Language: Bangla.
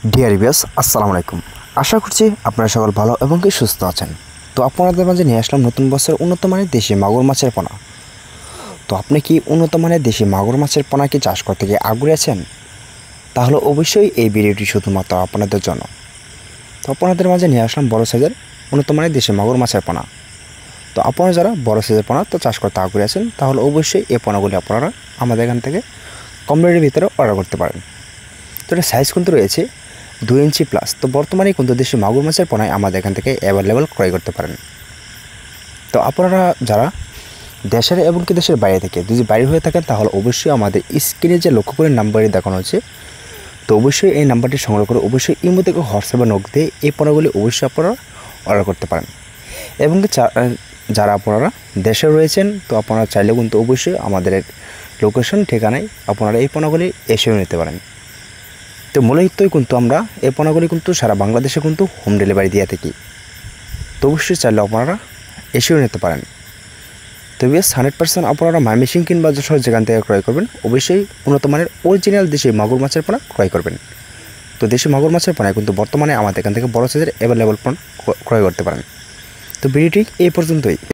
ডিয়ার ভিউয়ার্স, আসসালামু আলাইকুম। আশা করছি আপনারা সকল ভালো এবং কি সুস্থ আছেন। তো আপনাদের মাঝে নিয়ে আসলাম নতুন বছর উন্নত মানের দেশি মাগুর মাছের পোনা। তো আপনি কি উন্নত মানের দেশি মাগুর মাছের পোনা কি চাষ করতে গিয়ে আগ্রহী আছেন? তাহলে অবশ্যই এই ভিডিওটি শুধুমাত্র আপনাদের জন্য। তো আপনাদের মাঝে নিয়ে আসলাম বড় সাইজের উন্নত মানের দেশি মাগুর মাছের পোনা। তো আপনারা যারা বড় সাইজের পোনা তো চাষ করতে আগ্রহী আছেন, তাহলে অবশ্যই এই পোনাগুলি আপনারা আমাদের এখান থেকে কম রেটের ভিতরে অর্ডার করতে পারেন। তো এটা সাইজ কিন্তু রয়েছে 2 ইঞ্চি প্লাস। তো বর্তমানে কিন্তু দেশি মাগুর মাছের পোনায় আমাদের এখান থেকে অ্যাভেলেবেল ক্রয় করতে পারেন। তো আপনারা যারা দেশের এবং কি দেশের বাইরে থেকে যদি বাইরে হয়ে থাকেন, তাহলে অবশ্যই আমাদের স্ক্রিনে যে লক্ষ্য করে নাম্বারে দেখানো হচ্ছে, তো অবশ্যই এই নাম্বারটি সংগ্রহ করে অবশ্যই ইমো থেকে হোয়াটসঅ্যাপে নক দিয়ে এই পোনাগুলি অবশ্যই আপনারা অর্ডার করতে পারেন। এবং কি যারা আপনারা দেশে রয়েছেন, তো আপনারা চাইলে কিন্তু অবশ্যই আমাদের লোকেশন ঠিকানায় আপনারা এই পোনাগুলি এসেও নিতে পারেন। তো মূলতই কিন্তু আমরা এই পোনাগুলি কিন্তু সারা বাংলাদেশে কিন্তু হোম ডেলিভারি দিয়ে থাকি। তো অবশ্যই চাইলে আপনারা এসেও নিতে পারেন। তো বেশ 100% আপনারা ময়মনসিংহ কিংবা যশোর যেখান থেকে ক্রয় করবেন, অবশ্যই উন্নত মানের অরিজিনাল দেশি মাগুর মাছের পোনা ক্রয় করবেন। তো দেশি মাগুর মাছের পোনায় কিন্তু বর্তমানে আমাদের এখান থেকে বড় সাইজের অ্যাভেলেবল পোনা ক্রয় করতে পারেন। তো ভিডিওটি এই পর্যন্তই।